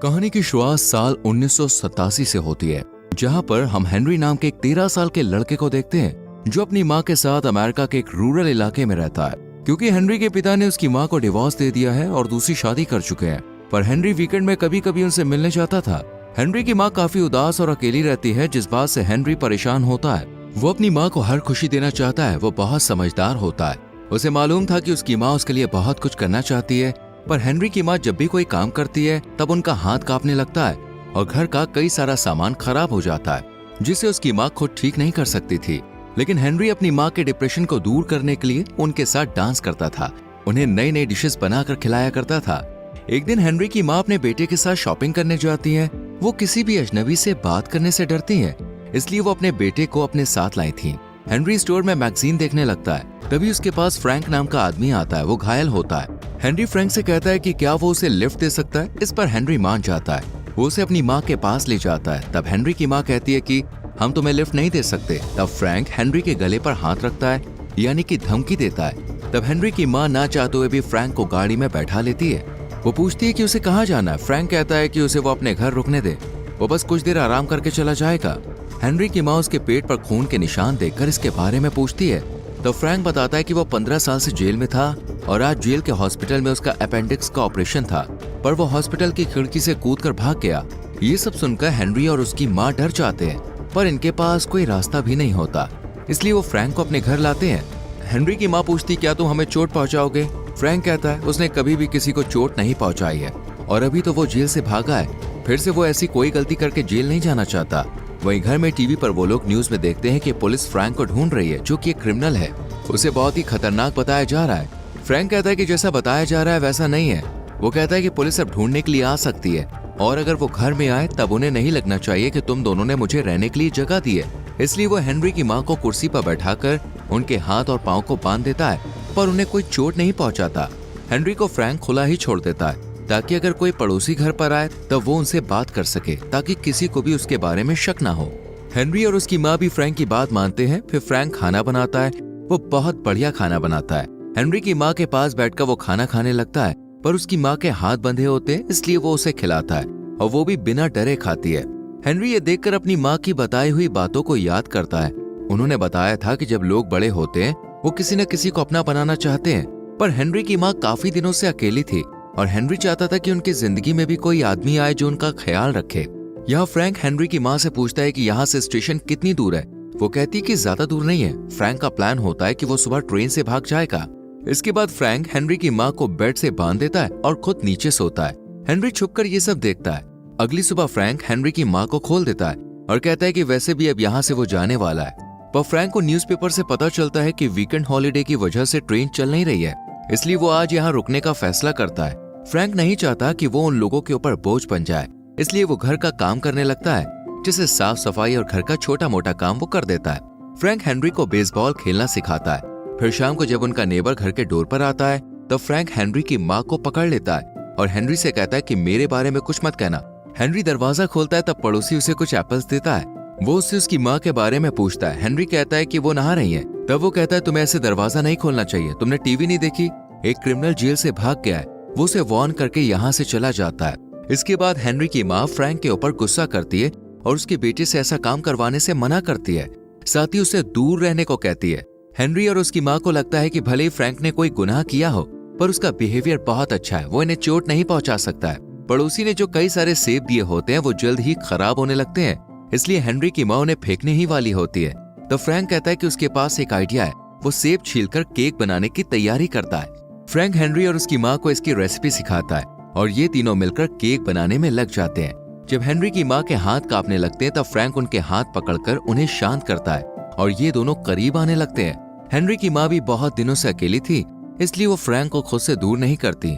कहानी की शुरुआत साल 1987 से होती है, जहां पर हम हेनरी नाम के एक 13 साल के लड़के को देखते हैं जो अपनी माँ के साथ अमेरिका के एक रूरल इलाके में रहता है। क्योंकि हेनरी के पिता ने उसकी माँ को डिवोर्स दे दिया है और दूसरी शादी कर चुके हैं, पर हेनरी वीकेंड में कभी कभी उनसे मिलने जाता था। हेनरी की माँ काफी उदास और अकेली रहती है, जिस बात से हेनरी परेशान होता है। वो अपनी माँ को हर खुशी देना चाहता है। वो बहुत समझदार होता है। उसे मालूम था कि उसकी माँ उसके लिए बहुत कुछ करना चाहती है, पर हेनरी की माँ जब भी कोई काम करती है तब उनका हाथ कांपने लगता है और घर का कई सारा सामान खराब हो जाता है, जिसे उसकी माँ खुद ठीक नहीं कर सकती थी। लेकिन हेनरी अपनी माँ के डिप्रेशन को दूर करने के लिए उनके साथ डांस करता था, उन्हें नई नई डिशेस बनाकर खिलाया करता था। एक दिन हेनरी की माँ अपने बेटे के साथ शॉपिंग करने जाती है। वो किसी भी अजनबी से बात करने से डरती है, इसलिए वो अपने बेटे को अपने साथ लाई थी। हेनरी स्टोर में मैगजीन देखने लगता है, तभी उसके पास फ्रैंक नाम का आदमी आता है। वो घायल होता है। हेनरी फ्रैंक से कहता है कि क्या वो उसे लिफ्ट दे सकता है। इस पर हेनरी मान जाता है। वो उसे अपनी माँ के पास ले जाता है। तब हेनरी की माँ कहती है कि हम तुम्हें लिफ्ट नहीं दे सकते। तब फ्रैंक हेनरी के गले पर हाथ रखता है, यानी कि धमकी देता है। तब हेनरी की माँ ना चाहते हुए भी फ्रैंक को गाड़ी में बैठा लेती है। वो पूछती है कि उसे कहाँ जाना है। फ्रैंक कहता है कि उसे वो अपने घर रुकने दे, वो बस कुछ देर आराम करके चला जाएगा। हेनरी की माँ उसके पेट पर खून के निशान देखकर इसके बारे में पूछती है। तो फ्रैंक बताता है कि वो 15 साल से जेल में था और आज जेल के हॉस्पिटल में उसका अपेंडिक्स का ऑपरेशन था, पर वो हॉस्पिटल की खिड़की से कूदकर भाग गया। ये सब सुनकर हेनरी और उसकी माँ डर जाते हैं, पर इनके पास कोई रास्ता भी नहीं होता, इसलिए वो फ्रैंक को अपने घर लाते हैं। हेनरी की माँ पूछती क्या तुम हमें चोट पहुँचाओगे। फ्रैंक कहता है उसने कभी भी किसी को चोट नहीं पहुँचाई है और अभी तो वो जेल से भागा है। फिर से वो ऐसी कोई गलती करके जेल नहीं जाना चाहता। वहीं घर में टीवी पर वो लोग न्यूज में देखते हैं कि पुलिस फ्रैंक को ढूंढ रही है, जो कि एक क्रिमिनल है। उसे बहुत ही खतरनाक बताया जा रहा है। फ्रैंक कहता है कि जैसा बताया जा रहा है वैसा नहीं है। वो कहता है कि पुलिस अब ढूंढने के लिए आ सकती है और अगर वो घर में आए तब उन्हें नहीं लगना चाहिए कि तुम दोनों ने मुझे रहने के लिए जगह दी है। इसलिए वो हेनरी की माँ को कुर्सी पर बैठाकर उनके हाथ और पाँव को बांध देता है, पर उन्हें कोई चोट नहीं पहुँचाता। हेनरी को फ्रैंक खुला ही छोड़ देता है ताकि अगर कोई पड़ोसी घर पर आए तब वो उनसे बात कर सके, ताकि किसी को भी उसके बारे में शक ना हो। हेनरी और उसकी माँ भी फ्रैंक की बात मानते हैं। फिर फ्रैंक खाना बनाता है। वो बहुत बढ़िया खाना बनाता है। हेनरी की माँ के पास बैठकर वो खाना खाने लगता है, पर उसकी माँ के हाथ बंधे होते हैं, इसलिए वो उसे खिलाता है और वो भी बिना डरे खाती है। हेनरी ये देखकर अपनी माँ की बताई हुई बातों को याद करता है। उन्होंने बताया था कि जब लोग बड़े होते हैं वो किसी न किसी को अपना बनाना चाहते हैं, पर हेनरी की माँ काफी दिनों से अकेली थी और हेनरी चाहता था कि उनकी जिंदगी में भी कोई आदमी आए जो उनका ख्याल रखे। यहाँ फ्रैंक हेनरी की माँ से पूछता है कि यहाँ से स्टेशन कितनी दूर है। वो कहती है कि ज्यादा दूर नहीं है। फ्रैंक का प्लान होता है कि वो सुबह ट्रेन से भाग जाएगा। इसके बाद फ्रैंक हेनरी की माँ को बेड से बांध देता है और खुद नीचे सोता है। हेनरी छुपकर ये सब देखता है। अगली सुबह फ्रैंक हेनरी की माँ को खोल देता है और कहता है कि वैसे भी अब यहाँ से वो जाने वाला है। पर फ्रैंक को न्यूज़पेपर से पता चलता है कि वीकेंड हॉलीडे की वजह से ट्रेन चल नहीं रही है, इसलिए वो आज यहाँ रुकने का फैसला करता है। फ्रैंक नहीं चाहता कि वो उन लोगों के ऊपर बोझ बन जाए, इसलिए वो घर का काम करने लगता है, जैसे साफ सफाई और घर का छोटा मोटा काम वो कर देता है। फ्रैंक हेनरी को बेसबॉल खेलना सिखाता है। फिर शाम को जब उनका नेबर घर के डोर पर आता है तब फ्रैंक हेनरी की माँ को पकड़ लेता है और हेनरी से कहता है कि मेरे बारे में कुछ मत कहना। हेनरी दरवाजा खोलता है तब पड़ोसी उसे कुछ एप्पल्स देता है। वो उससे उसकी माँ के बारे में पूछता है। हेनरी कहता है कि वो नहा रही है। तब वो कहता है तुम्हें ऐसे दरवाजा नहीं खोलना चाहिए, तुमने टीवी नहीं देखी, एक क्रिमिनल जेल से भाग गया है। वो उसे वार्न करके यहाँ से चला जाता है। इसके बाद हेनरी की माँ फ्रैंक के ऊपर गुस्सा करती है और उसके बेटे से ऐसा काम करवाने से मना करती है, साथ ही उसे दूर रहने को कहती है। हेनरी और उसकी माँ को लगता है कि भले ही फ्रैंक ने कोई गुनाह किया हो, पर उसका बिहेवियर बहुत अच्छा है, वो इन्हें चोट नहीं पहुंचा सकता है। पड़ोसी ने जो कई सारे सेब दिए होते हैं वो जल्द ही खराब होने लगते हैं, इसलिए हेनरी की माँ उन्हें फेंकने ही वाली होती है। तो फ्रैंक कहता है कि उसके पास एक आइडिया है। वो सेब छीलकर केक बनाने की तैयारी करता है। फ्रैंक हेनरी और उसकी माँ को इसकी रेसिपी सिखाता है और ये तीनों मिलकर केक बनाने में लग जाते हैं। जब हेनरी की माँ के हाथ कांपने लगते हैं तब फ्रैंक उनके हाथ पकड़कर उन्हें शांत करता है और ये दोनों करीब आने लगते हैं। हेनरी की माँ भी बहुत दिनों से अकेली थी, इसलिए वो फ्रैंक को खुद से दूर नहीं करती।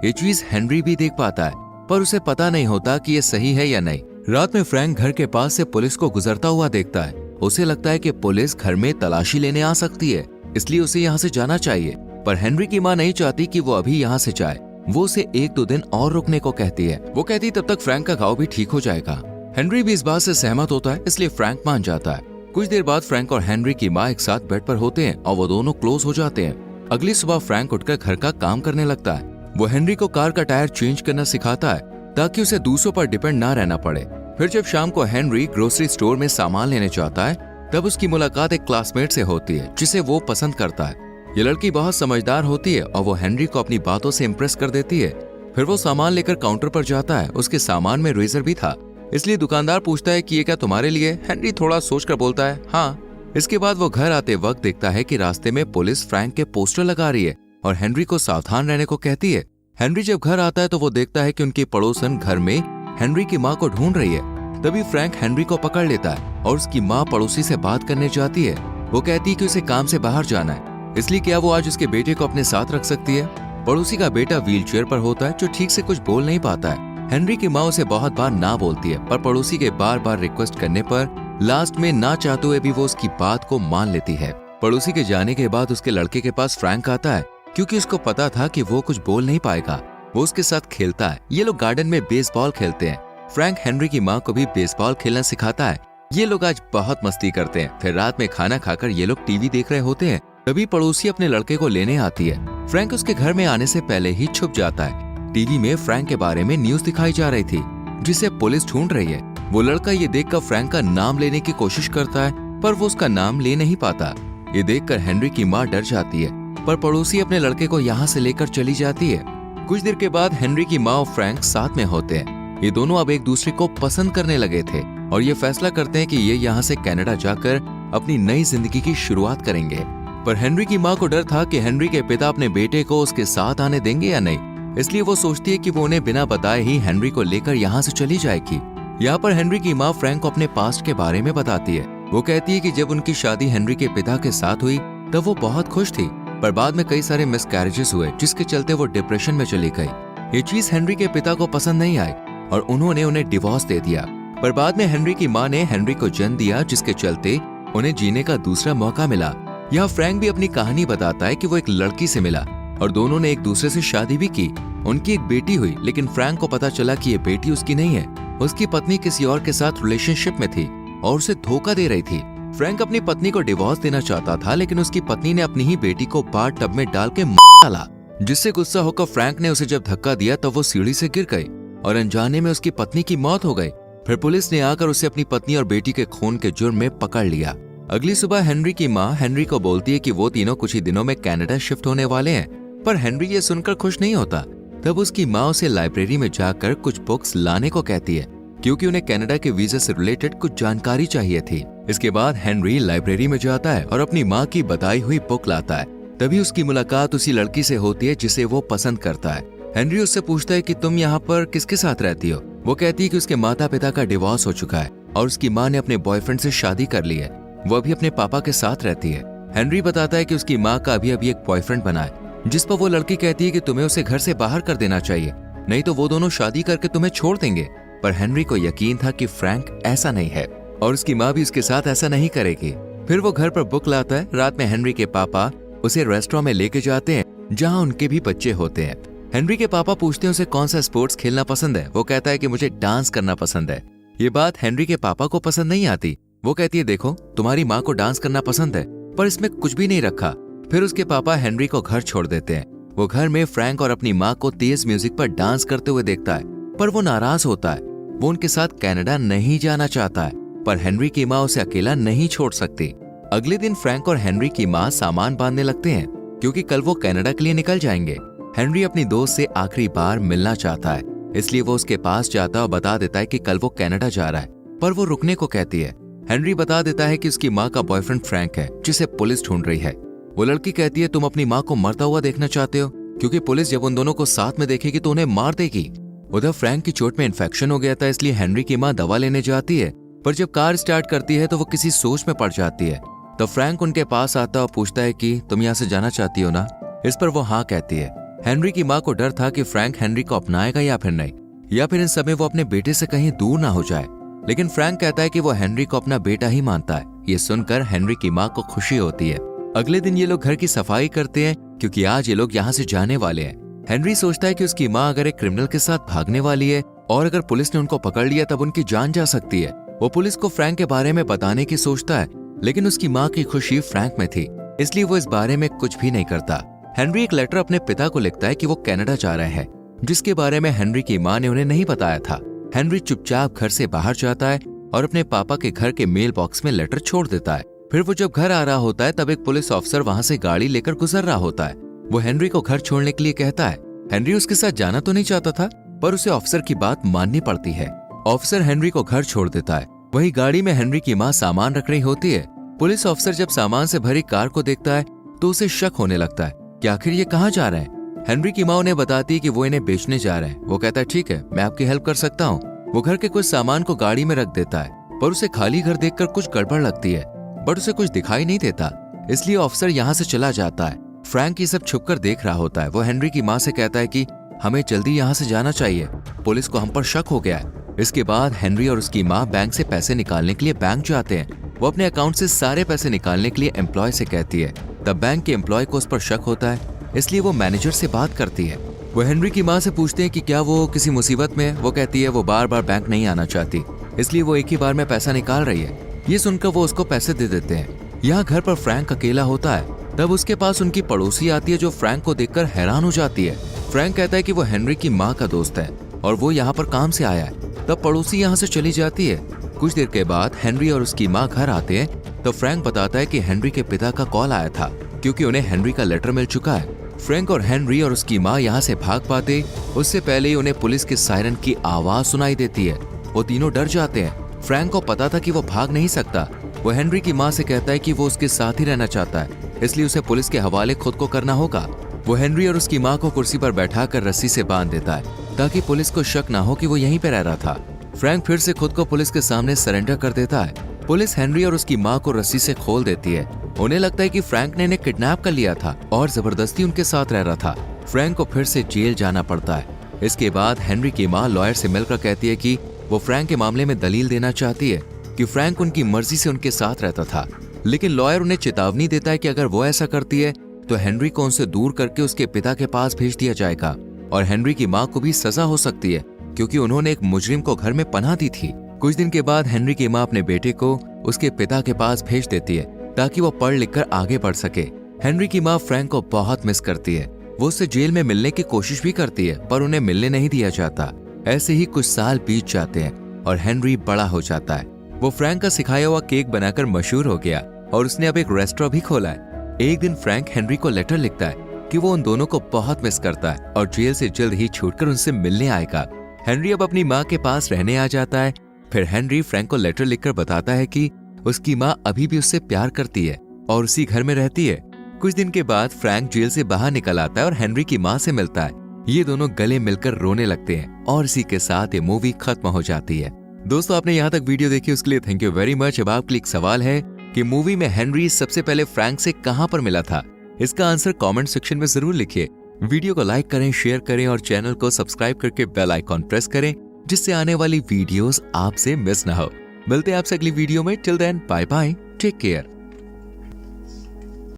ये चीज हेनरी भी देख पाता है, पर उसे पता नहीं होता कि ये सही है या नहीं। रात में फ्रैंक घर के पास से पुलिस को गुजरता हुआ देखता है। उसे लगता है कि पुलिस घर में तलाशी लेने आ सकती है, इसलिए उसे यहाँ से जाना चाहिए। पर हेनरी की माँ नहीं चाहती कि वो अभी यहाँ से जाए। वो उसे 1-2 दिन और रुकने को कहती है। वो कहती तब तक फ्रैंक का घाव भी ठीक हो जाएगा। हेनरी भी इस बात से सहमत होता है, इसलिए फ्रैंक मान जाता है। कुछ देर बाद फ्रैंक और हेनरी की माँ एक साथ बेड पर होते हैं और वो दोनों क्लोज हो जाते हैं। अगली सुबह फ्रैंक उठकर घर का काम करने लगता है। वो हेनरी को कार का टायर चेंज करना सिखाता है ताकि उसे दूसरों पर डिपेंड ना रहना पड़े। फिर जब शाम को हेनरी ग्रोसरी स्टोर में सामान लेने जाता है, तब उसकी मुलाकात एक क्लासमेट से होती है जिसे वो पसंद करता है। ये लड़की बहुत समझदार होती है और वो हेनरी को अपनी बातों से इम्प्रेस कर देती है। फिर वो सामान लेकर काउंटर पर जाता है। उसके सामान में रेजर भी था, इसलिए दुकानदार पूछता है कि ये क्या तुम्हारे लिए? हेनरी थोड़ा सोचकर बोलता है हाँ। इसके बाद वो घर आते वक्त देखता है कि रास्ते में पुलिस फ्रैंक के पोस्टर लगा रही है और हेनरी को सावधान रहने को कहती है। हेनरी जब घर आता है तो वो देखता है कि उनकी पड़ोसन घर में हेनरी की माँ को ढूंढ रही है। तभी फ्रैंक हेनरी को पकड़ लेता है और उसकी माँ पड़ोसी से बात करने जाती है। वो कहती है कि उसे काम से बाहर जाना है, इसलिए क्या वो आज उसके बेटे को अपने साथ रख सकती है। पड़ोसी का बेटा व्हीलचेयर पर होता है जो ठीक से कुछ बोल नहीं पाता है। हेनरी की माँ उसे बहुत बार ना बोलती है, पर पड़ोसी के बार बार रिक्वेस्ट करने पर लास्ट में ना चाहते हुए भी वो उसकी बात को मान लेती है। पड़ोसी के जाने के बाद उसके लड़के के पास फ्रैंक आता है, क्योंकि उसको पता था कि वो कुछ बोल नहीं पाएगा। वो उसके साथ खेलता है। ये लोग गार्डन में बेसबॉल खेलते हैं। फ्रैंक हेनरी की माँ को भी बेसबॉल खेलना सिखाता है। ये लोग आज बहुत मस्ती करते हैं। फिर रात में खाना खाकर ये लोग टीवी देख रहे होते हैं। तभी पड़ोसी अपने लड़के को लेने आती है। फ्रैंक उसके घर में आने से पहले ही छुप जाता है। टीवी में फ्रैंक के बारे में न्यूज दिखाई जा रही थी, जिसे पुलिस ढूंढ रही है। वो लड़का ये देखकर फ्रैंक का नाम लेने की कोशिश करता है, पर वो उसका नाम ले नहीं पाता। ये देखकर हेनरी की माँ डर जाती है, पर पड़ोसी अपने लड़के को यहाँ से लेकर चली जाती है। कुछ देर के बाद हेनरी की माँ और फ्रैंक साथ में होते हैं। ये दोनों अब एक दूसरे को पसंद करने लगे थे और ये फैसला करते हैं कि ये यहाँ से कनाडा जाकर अपनी नई जिंदगी की शुरुआत करेंगे। पर हेनरी की माँ को डर था कि हेनरी के पिता अपने बेटे को उसके साथ आने देंगे या नहीं, इसलिए वो सोचती है कि वो उन्हें बिना बताए ही हेनरी को लेकर यहाँ से चली जाएगी। यहाँ पर हेनरी की माँ फ्रैंक को अपने पास्ट के बारे में बताती है। वो कहती है कि जब उनकी शादी हेनरी के पिता के साथ हुई तब वो बहुत खुश थी, पर बाद में कई सारे मिसकैरेजेस हुए, जिसके चलते वो डिप्रेशन में चली गई। ये चीज हेनरी के पिता को पसंद नहीं आई और उन्होंने उन्हें डिवोर्स दे दिया। पर बाद में हेनरी की माँ ने हेनरी को जन्म दिया, जिसके चलते उन्हें जीने का दूसरा मौका मिला। यहाँ फ्रैंक भी अपनी कहानी बताता है कि वो एक लड़की से मिला और दोनों ने एक दूसरे से शादी भी की। उनकी एक बेटी हुई, लेकिन फ्रैंक को पता चला कि ये बेटी उसकी नहीं है। उसकी पत्नी किसी और के साथ रिलेशनशिप में थी और उसे धोखा दे रही थी। फ्रैंक अपनी पत्नी को डिवोर्स देना चाहता था, लेकिन उसकी पत्नी ने अपनी ही बेटी को बाथ टब में डाल के मार डाला, जिससे गुस्सा होकर फ्रैंक ने उसे जब धक्का दिया तब वो सीढ़ी से गिर गई और अनजाने में उसकी पत्नी की मौत हो गई। फिर पुलिस ने आकर उसे अपनी पत्नी और बेटी के खून के जुर्म में पकड़ लिया। अगली सुबह हेनरी की माँ हेनरी को बोलती है कि वो तीनों कुछ ही दिनों में कनाडा शिफ्ट होने वाले हैं, पर हेनरी ये सुनकर खुश नहीं होता। तब उसकी माँ उसे लाइब्रेरी में जाकर कुछ बुक्स लाने को कहती है, क्योंकि उन्हें कनाडा के वीजा से रिलेटेड कुछ जानकारी चाहिए थी। इसके बाद हेनरी लाइब्रेरी में जाता है और अपनी माँ की बताई हुई बुक लाता है। तभी उसकी मुलाकात उसी लड़की से होती है जिसे वो पसंद करता है। हेनरी उससे पूछता है कि तुम यहाँ पर किसके साथ रहती हो। वो कहती है कि उसके माता पिता का डिवोर्स हो चुका है और उसकी माँ ने अपने बॉयफ्रेंड से शादी कर ली है। वो अभी अपने पापा के साथ रहती है। हेनरी बताता है कि उसकी माँ का अभी अभी एक बॉयफ्रेंड बना है, जिस पर वो लड़की कहती है कि तुम्हें उसे घर से बाहर कर देना चाहिए, नहीं तो वो दोनों शादी करके तुम्हें छोड़ देंगे। पर हेनरी को यकीन था कि फ्रैंक ऐसा नहीं है और उसकी माँ भी उसके साथ ऐसा नहीं करेगी। फिर वो घर पर बुक लाता है। रात में हेनरी के पापा उसे रेस्टोरेंट में लेके जाते हैं, जहाँ उनके भी बच्चे होते हैं। हेनरी के पापा पूछते हैं उसे कौन सा स्पोर्ट्स खेलना पसंद है। वो कहता है कि मुझे डांस करना पसंद है। ये बात हेनरी के पापा को पसंद नहीं आती। वो कहती है, देखो तुम्हारी माँ को डांस करना पसंद है, पर इसमें कुछ भी नहीं रखा। फिर उसके पापा हेनरी को घर छोड़ देते हैं। वो घर में फ्रैंक और अपनी माँ को तेज म्यूजिक पर डांस करते हुए देखता है, पर वो नाराज होता है। वो उनके साथ कनाडा नहीं जाना चाहता है, पर हेनरी की माँ उसे अकेला नहीं छोड़ सकती। अगले दिन फ्रैंक और हेनरी की माँ सामान बांधने लगते हैं, क्योंकि कल वो कनाडा के लिए निकल जाएंगे। हेनरी अपनी दोस्त से आखिरी बार मिलना चाहता है, इसलिए वो उसके पास जाता है और बता देता है कि कल वो कनाडा जा रहा है, पर वो रुकने को कहती है। हेनरी बता देता है कि उसकी माँ का बॉयफ्रेंड फ्रैंक है, जिसे पुलिस ढूंढ रही है। वो लड़की कहती है, तुम अपनी माँ को मरता हुआ देखना चाहते हो, क्योंकि पुलिस जब उन दोनों को साथ में देखेगी तो उन्हें मार देगी। उधर फ्रैंक की चोट में इन्फेक्शन हो गया था, इसलिए हेनरी की माँ दवा लेने जाती है, पर जब कार स्टार्ट करती है तो वो किसी सोच में पड़ जाती है। तो फ्रैंक उनके पास आता और पूछता है कि तुम यहाँ से जाना चाहती हो ना। इस पर वो हाँ कहती है। हेनरी की माँ को डर था कि फ्रैंक हेनरी को अपनाएगा या फिर नहीं, या फिर इन समय वो अपने बेटे से कहीं दूर ना हो जाए। लेकिन फ्रैंक कहता है कि वो हेनरी को अपना बेटा ही मानता है। ये सुनकर हेनरी की माँ को खुशी होती है। अगले दिन ये लोग घर की सफाई करते हैं, क्योंकि आज ये लोग यहाँ से जाने वाले हैं। हेनरी सोचता है कि उसकी माँ अगर एक क्रिमिनल के साथ भागने वाली है और अगर पुलिस ने उनको पकड़ लिया तब उनकी जान जा सकती है। वो पुलिस को फ्रैंक के बारे में बताने की सोचता है, लेकिन उसकी माँ की खुशी फ्रैंक में थी, इसलिए वो इस बारे में कुछ भी नहीं करता। हेनरी एक लेटर अपने पिता को लिखता है कि वो कनाडा जा रहे हैं। जिसके बारे में हेनरी की माँ ने उन्हें नहीं बताया था। हेनरी चुपचाप घर से बाहर जाता है और अपने पापा के घर के मेल बॉक्स में लेटर छोड़ देता है। फिर वो जब घर आ रहा होता है तब एक पुलिस ऑफिसर वहाँ से गाड़ी लेकर गुजर रहा होता है। वो हेनरी को घर छोड़ने के लिए कहता है। हेनरी उसके साथ जाना तो नहीं चाहता था, पर उसे ऑफिसर की बात माननी पड़ती है। ऑफिसर हेनरी को घर छोड़ देता है। वही गाड़ी में हेनरी की माँ सामान रख रही होती है। पुलिस ऑफिसर जब सामान से भरी कार को देखता है तो उसे शक होने लगता है कि आखिर ये कहाँ जा रहे हैं। हेनरी की माँ उन्हें बताती है कि वो इन्हें बेचने जा रहे हैं। वो कहता है ठीक है, मैं आपकी हेल्प कर सकता हूँ। वो घर के कुछ सामान को गाड़ी में रख देता है, पर उसे खाली घर देखकर कुछ गड़बड़ लगती है, बट उसे कुछ दिखाई नहीं देता, इसलिए ऑफिसर यहाँ से चला जाता है। फ्रैंक ये सब छुपकर देख रहा होता है। वो हेनरी की माँ से कहता है कि हमें जल्दी यहाँ से जाना चाहिए, पुलिस को हम पर शक हो गया है। इसके बाद हेनरी और उसकी माँ बैंक से पैसे निकालने के लिए बैंक जाते हैं। वो अपने अकाउंट से सारे पैसे निकालने के लिए एम्प्लॉय से कहती है। तब बैंक के एम्प्लॉय को उस पर शक होता है, इसलिए वो मैनेजर से बात करती है। वो हेनरी की माँ से पूछते हैं कि क्या वो किसी मुसीबत में है। वो कहती है वो बार बार बैंक नहीं आना चाहती, इसलिए वो एक ही बार में पैसा निकाल रही है। ये सुनकर वो उसको पैसे दे देते हैं। यहाँ घर पर फ्रैंक अकेला होता है। तब उसके पास उनकी पड़ोसी आती है जो फ्रैंक को देखकर हैरान हो जाती है। फ्रैंक कहता है कि वो हेनरी की माँ का दोस्त है और वो यहाँ पर काम से आया है। तब पड़ोसी यहाँ से चली जाती है। कुछ देर के बाद हेनरी और उसकी माँ घर आते हैं तो फ्रैंक बताता है कि हेनरी के पिता का कॉल आया था, क्योंकि उन्हें हेनरी का लेटर मिल चुका है। फ्रैंक और हेनरी और उसकी माँ यहाँ से भाग पाते उससे पहले ही उन्हें पुलिस के सायरन की आवाज सुनाई देती है। वो तीनों डर जाते हैं। फ्रैंक को पता था कि वो भाग नहीं सकता। वो हेनरी की माँ से कहता है कि वो उसके साथ ही रहना चाहता है, इसलिए उसे पुलिस के हवाले खुद को करना होगा। वो हेनरी और उसकी माँ को कुर्सी पर बैठाकर रस्सी से बांध देता है ताकि पुलिस को शक ना हो कि वो यहीं पर रह रहा था। फ्रैंक फिर से खुद को पुलिस के सामने सरेंडर कर देता है। पुलिस हेनरी और उसकी माँ को रस्सी से खोल देती है। उन्हें लगता है कि फ्रैंक ने इन्हें किडनैप कर लिया था और जबरदस्ती उनके साथ रह रहा था। फ्रैंक को फिर से जेल जाना पड़ता है। इसके बाद हेनरी की माँ लॉयर से मिलकर कहती है कि वो फ्रैंक के मामले में दलील देना चाहती है कि फ्रैंक उनकी मर्जी से उनके साथ रहता था, लेकिन लॉयर उन्हें चेतावनी देता है कि अगर वो ऐसा करती है तो हेनरी को उनसे दूर करके उसके पिता के पास भेज दिया जाएगा और हेनरी की माँ को भी सजा हो सकती है, क्योंकि उन्होंने एक मुजरिम को घर में पनाह दी थी। कुछ दिन के बाद हेनरी की माँ अपने बेटे को उसके पिता के पास भेज देती है ताकि वो पढ़ लिख कर आगे बढ़ सके। हेनरी की माँ फ्रैंक को बहुत मिस करती है। वो उससे जेल में मिलने की कोशिश भी करती है, पर उन्हें मिलने नहीं दिया जाता। ऐसे ही कुछ साल बीत जाते हैं और हेनरी बड़ा हो जाता है। वो फ्रैंक का सिखाया हुआ केक बनाकर मशहूर हो गया और उसने अब एक रेस्टोरेंट भी खोला है। एक दिन फ्रैंक हेनरी को लेटर लिखता है कि वो उन दोनों को बहुत मिस करता है और जेल से जल्द ही छूटकर उनसे मिलने आएगा। हेनरी अब अपनी माँ के पास रहने आ जाता है। फिर हेनरी फ्रैंक को लेटर लिखकर बताता है कि उसकी माँ अभी भी उससे प्यार करती है और उसी घर में रहती है। कुछ दिन के बाद फ्रैंक जेल से बाहर निकल आता है और हेनरी की माँ से मिलता है। ये दोनों गले मिलकर रोने लगते हैं और इसी के साथ ये मूवी खत्म हो जाती है। दोस्तों, आपने यहाँ तक वीडियो देखी उसके लिए थैंक यू वेरी मच। अब आपके लिए एक सवाल है कि मूवी में हेनरी सबसे पहले फ्रैंक से कहां पर मिला था? इसका आंसर कमेंट सेक्शन में जरूर लिखिए। वीडियो को लाइक करें, शेयर करें और चैनल को सब्सक्राइब करके बेल आइकॉन प्रेस करें, जिससे आने वाली वीडियोस आपसे मिस ना हो। मिलते हैं आपसे अगली वीडियो में। Till then bye bye, take care.